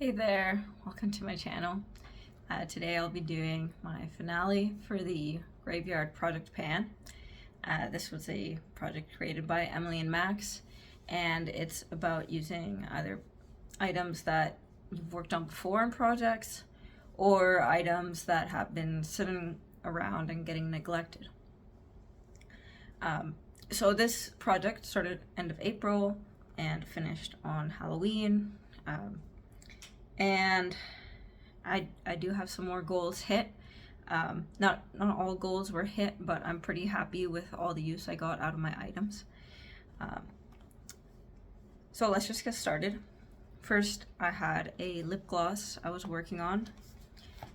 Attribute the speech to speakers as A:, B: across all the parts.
A: Hey there, welcome to my channel. Today I'll be doing my finale for the Graveyard Project Pan. This was a project created by Emily and Max, and it's about using either items that you've worked on before in projects or items that have been sitting around and getting neglected. So this project started end of April and finished on Halloween. And I do have some more goals hit. Not all goals were hit, but I'm pretty happy with all the use I got out of my items. So let's just get started. First, I had a lip gloss I was working on.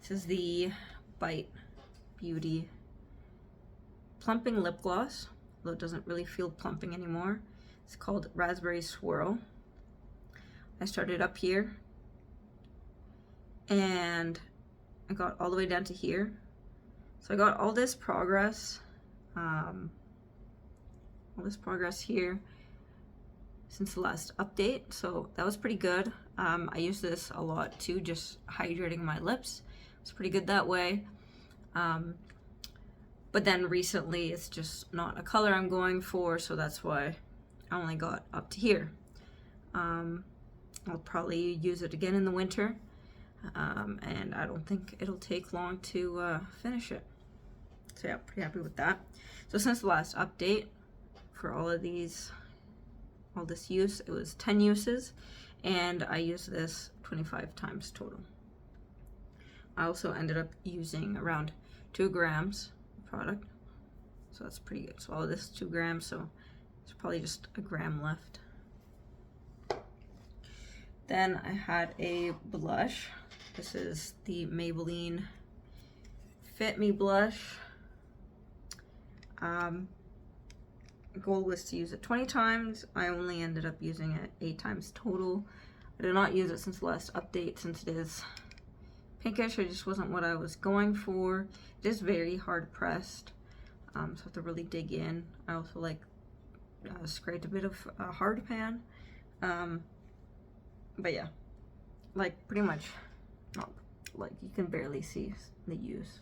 A: This is the Bite Beauty Plumping Lip Gloss, although it doesn't really feel plumping anymore. It's called Raspberry Swirl. I started up here and I got all the way down to here. So I got all this progress here since the last update, so that was pretty good. I use this a lot too, just hydrating my lips. It's pretty good that way. But then recently it's just not a color I'm going for, so that's why I only got up to here. I'll probably use it again in the winter. And I don't think it'll take long to finish it. So yeah, pretty happy with that. So since the last update for all this use, it was 10 uses, and I used this 25 times total. I also ended up using around 2 grams of product, so that's pretty good. So all of this is 2 grams, so there's probably just a gram left. Then I had a blush. This is the Maybelline Fit Me blush. The goal was to use it 20 times. I only ended up using it 8 times total. I did not use it since the last update since it is pinkish. It just wasn't what I was going for. It is very hard pressed, so I have to really dig in. I also scraped a bit of hard pan. But yeah, like pretty much, like you can barely see the use.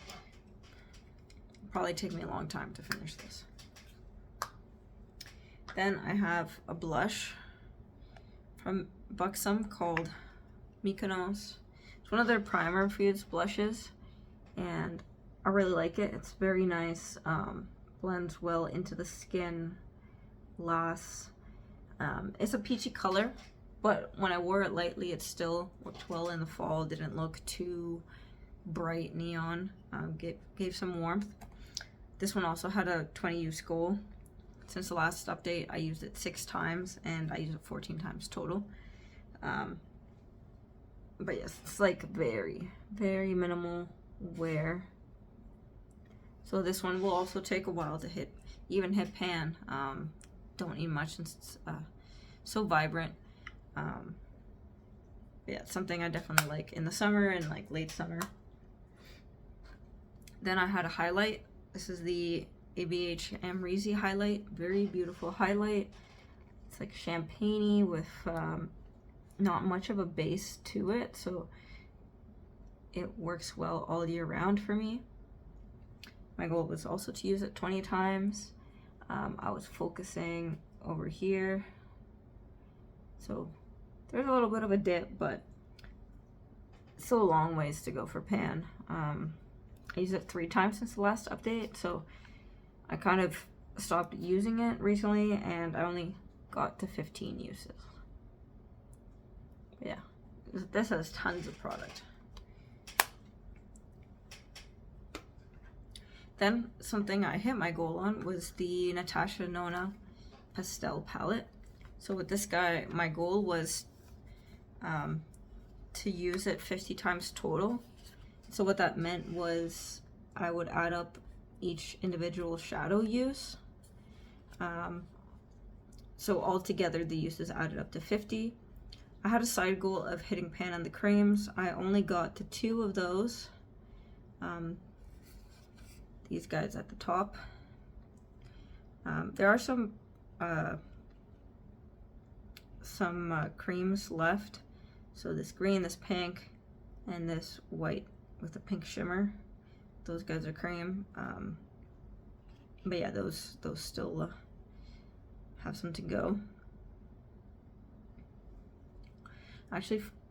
A: It'll probably take me a long time to finish this. Then I have a blush from Buxom called Mykonos. It's one of their Primer Foods blushes, and I really like it. It's very nice, blends well into the skin, lasts. It's a peachy color, but when I wore it lightly, it still worked well in the fall. It didn't look too bright neon. Gave some warmth. This one also had a 20 use goal. Since the last update, I used it 6 times, and I used it 14 times total. But yes, it's like very, very minimal wear. So this one will also take a while to hit pan. Don't need much since it's so vibrant. Yeah, it's something I definitely like in the summer and like late summer. Then I had a highlight. This is the ABH Amrezy highlight. Very beautiful highlight. It's like champagne-y with not much of a base to it, so it works well all year round for me. My goal was also to use it 20 times. I was focusing over here, so there's a little bit of a dip, but still a long ways to go for pan. I used it 3 times since the last update, so I kind of stopped using it recently, and I only got to 15 uses. But yeah, this has tons of product. Then something I hit my goal on was the Natasha Nona Pastel Palette. So with this guy, my goal was to use it 50 times total. So what that meant was I would add up each individual shadow use. So altogether the uses added up to 50. I had a side goal of hitting pan on the creams. I only got to 2 of those. These guys at the top. There are some creams left, So this green, this pink, and this white with a pink shimmer. Those guys are cream. But yeah, those still have some to go. I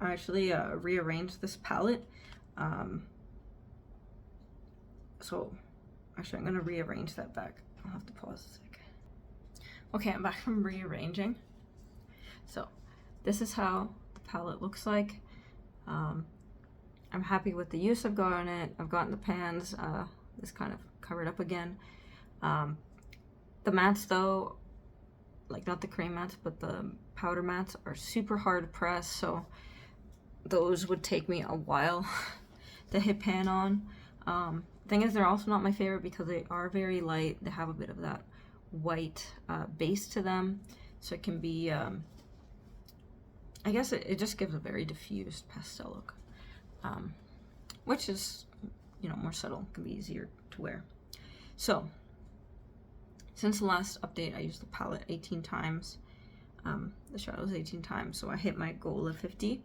A: actually rearranged this palette. So actually I'm gonna rearrange that back. I'll have to pause a sec. Okay, I'm back from rearranging. So this is how the palette looks like. I'm happy with the use I've got on it. I've gotten the pans, this kind of covered up again. The mats though, like not the cream mats, but the powder mats are super hard to press, so those would take me a while to hit pan on. Thing is, they're also not my favorite because they are very light. They have a bit of that white base to them, so it can be, I guess it just gives a very diffused pastel look, which is, you know, more subtle, can be easier to wear. So since the last update, I used the palette 18 times, the shadows 18 times, so I hit my goal of 50.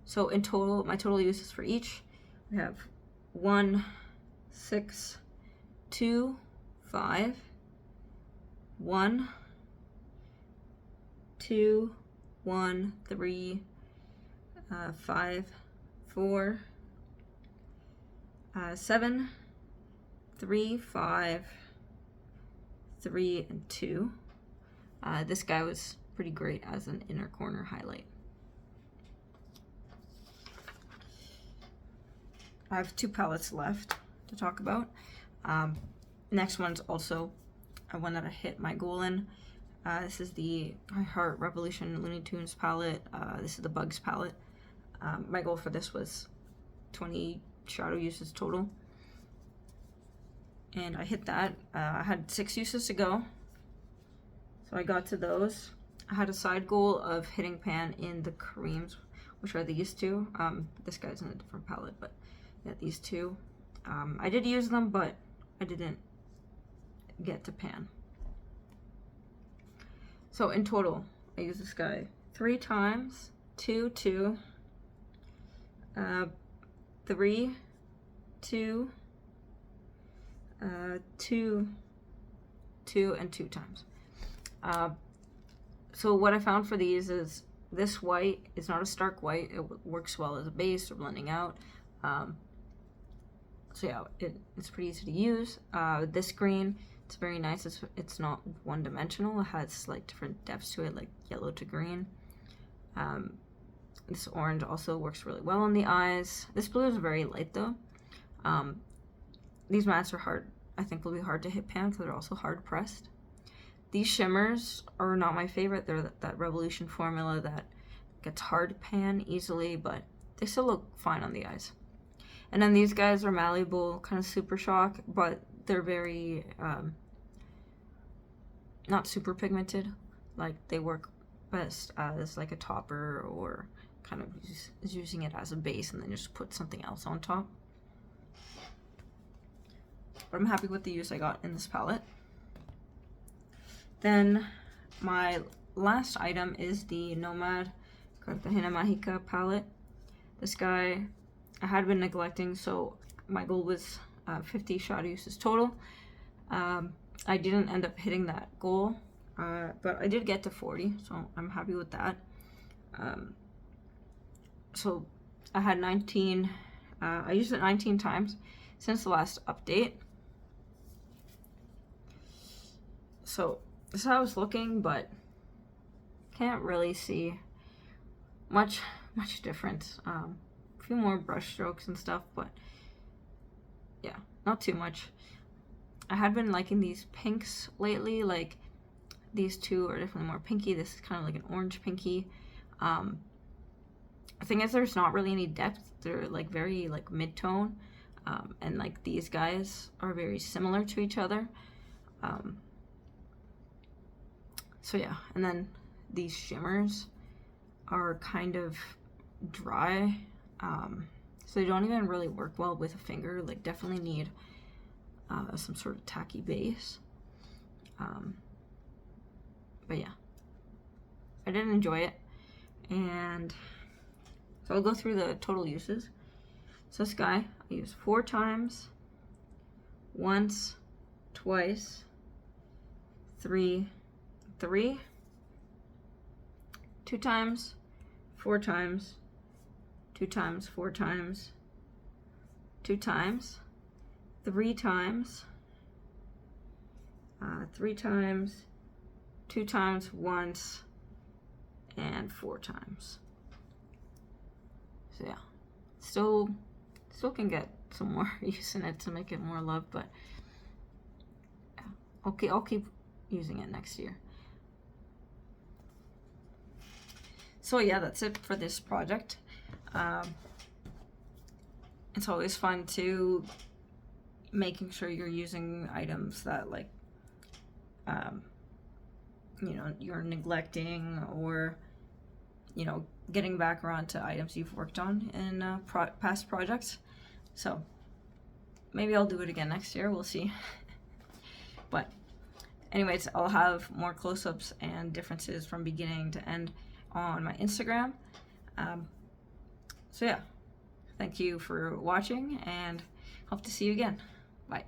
A: So in total, my total uses for each, we have 1, 6, 2, 5, 1, 2, 1, 3, 5, 4, 7, 3, 5, 3, and 2. This guy was pretty great as an inner corner highlight. I have 2 palettes left to talk about. Next one's also one that I hit my goal in. This is the I Heart Revolution Looney Tunes palette. This is the Bugs palette. My goal for this was 20 shadow uses total. And I hit that. I had 6 uses to go. So I got to those. I had a side goal of hitting pan in the creams, which are these 2. This guy's in a different palette, but yeah, these 2. I did use them, but I didn't get to pan. So in total, I used this guy 3 times, 2, 2, 3, 2, 2, 2, and 2 times. So what I found for these is this white is not a stark white. It works well as a base or blending out. So yeah, it's pretty easy to use. This green, it's very nice. It's not one-dimensional. It has like different depths to it, like yellow to green. This orange also works really well on the eyes. This blue is very light though. These mats are hard. I think will be hard to hit pan because they're also hard pressed. These shimmers are not my favorite. They're that Revolution formula that gets hard to pan easily, but they still look fine on the eyes. And then these guys are malleable, kind of Super Shock, but they're very, not super pigmented. Like they work best as like a topper or kind of using it as a base and then just put something else on top. But I'm happy with the use I got in this palette. Then my last item is the Nomad Cartagena Mágica palette. This guy I had been neglecting, so my goal was 50 shadow uses total. I didn't end up hitting that goal, but I did get to 40, so I'm happy with that. So I had 19, I used it 19 times since the last update. So this is how it's looking, but can't really see much difference. A few more brush strokes and stuff, but yeah, not too much. I had been liking these pinks lately, like these 2 are definitely more pinky. This is kind of like an orange pinky. The thing is, there's not really any depth. They're like very like mid-tone, and like these guys are very similar to each other. So yeah, and then these shimmers are kind of dry, so they don't even really work well with a finger. Like definitely need some sort of tacky base. But yeah, I did enjoy it. And so I'll go through the total uses. So this guy I use 4 times, once, twice, 3, 2 times, 4 times, 2 times, 4 times, 2 times, 3 times, 3 times, 2 times, once, and 4 times. So yeah, still can get some more use in it to make it more love, but yeah. Okay, I'll keep using it next year. So yeah, that's it for this project. It's always fun to making sure you're using items that like you know, you're neglecting, or you know, getting back around to items you've worked on in past projects. So maybe I'll do it again next year, we'll see. But anyways, I'll have more close-ups and differences from beginning to end on my Instagram. So yeah, thank you for watching, and hope to see you again. Bye.